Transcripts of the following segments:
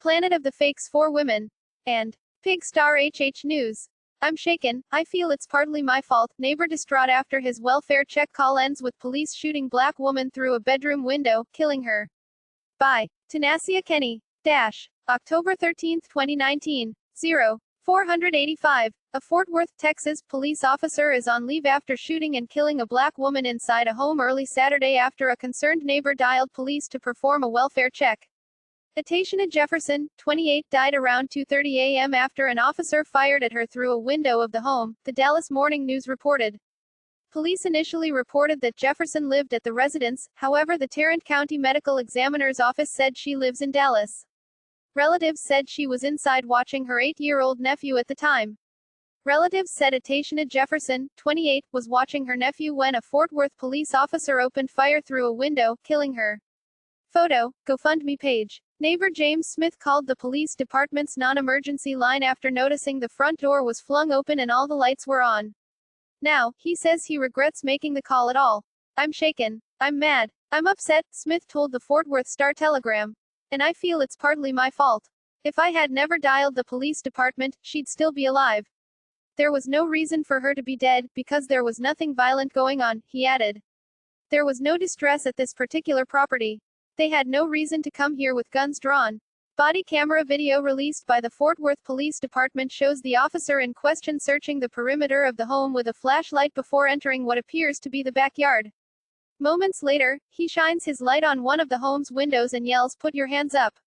Planet of the Fakes 4 Women. And Pig Star HH News. I'm shaken. I feel it's partly my fault. Neighbor distraught after his welfare check call ends with police shooting black woman through a bedroom window, killing her. By Tenacia Kenny. October 13, 2019. 0485. A Fort Worth, Texas, police officer is on leave after shooting and killing a black woman inside a home early Saturday after a concerned neighbor dialed police to perform a welfare check. Atatiana Jefferson, 28, died around 2:30 a.m. after an officer fired at her through a window of the home, the Dallas Morning News reported. Police initially reported that Jefferson lived at the residence, however the Tarrant County Medical Examiner's Office said she lives in Dallas. Relatives said she was inside watching her 8-year-old nephew at the time. Relatives said Atatiana Jefferson, 28, was watching her nephew when a Fort Worth police officer opened fire through a window, killing her. Photo, GoFundMe page. Neighbor James Smith called the police department's non-emergency line after noticing the front door was flung open and all the lights were on. Now, he says he regrets making the call at all. I'm shaken. I'm mad. I'm upset, Smith told the Fort Worth Star-Telegram. And I feel it's partly my fault. If I had never dialed the police department, she'd still be alive. There was no reason for her to be dead, because there was nothing violent going on, he added. There was no distress at this particular property. They had no reason to come here with guns drawn. Body camera video released by the Fort Worth Police Department shows the officer in question searching the perimeter of the home with a flashlight before entering what appears to be the backyard. Moments later, he shines his light on one of the home's windows and yells, "Put your hands up.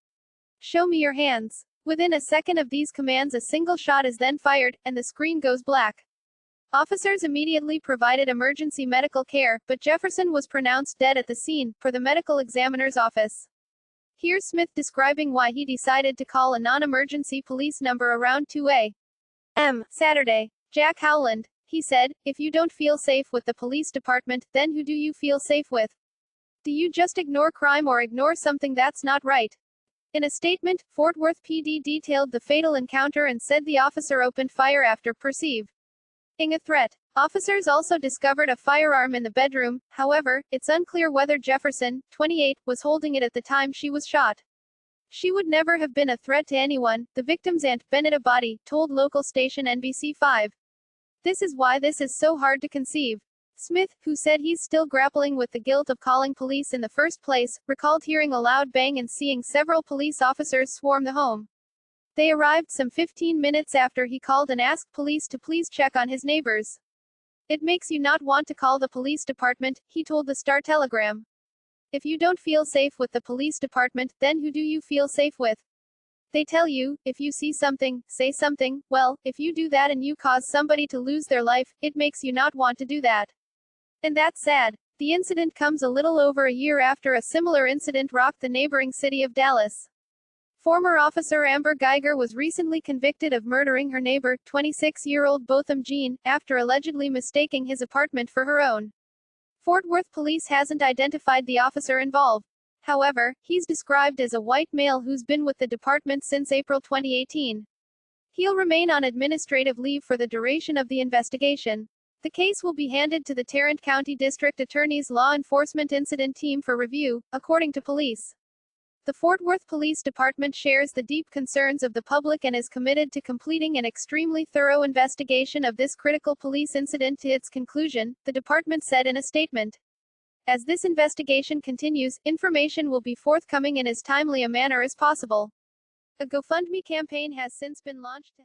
Show me your hands." Within a second of these commands, a single shot is then fired, and the screen goes black. Officers immediately provided emergency medical care, but Jefferson was pronounced dead at the scene, per the medical examiner's office. Here's Smith describing why he decided to call a non-emergency police number around 2 a.m. Saturday. Jack Howland. He said, "If you don't feel safe with the police department, then who do you feel safe with? Do you just ignore crime or ignore something that's not right?" In a statement, Fort Worth PD detailed the fatal encounter and said the officer opened fire after perceiving a threat. Officers also discovered a firearm in the bedroom, however, it's unclear whether Jefferson, 28, was holding it at the time she was shot. She would never have been a threat to anyone, the victim's aunt, Bennett Abadi, told local station NBC5. This is why this is so hard to conceive. Smith, who said he's still grappling with the guilt of calling police in the first place, recalled hearing a loud bang and seeing several police officers swarm the home. They arrived some 15 minutes after he called and asked police to please check on his neighbors. It makes you not want to call the police department, he told the Star-Telegram. If you don't feel safe with the police department, then who do you feel safe with? They tell you, if you see something, say something. Well, if you do that and you cause somebody to lose their life, it makes you not want to do that. And that's sad. The incident comes a little over a year after a similar incident rocked the neighboring city of Dallas. Former officer Amber Geiger was recently convicted of murdering her neighbor, 26-year-old Botham Jean, after allegedly mistaking his apartment for her own. Fort Worth police hasn't identified the officer involved. However, he's described as a white male who's been with the department since April 2018. He'll remain on administrative leave for the duration of the investigation. The case will be handed to the Tarrant County District Attorney's Law Enforcement Incident Team for review, according to police. The Fort Worth Police Department shares the deep concerns of the public and is committed to completing an extremely thorough investigation of this critical police incident to its conclusion, the department said in a statement. As this investigation continues, information will be forthcoming in as timely a manner as possible. A GoFundMe campaign has since been launched to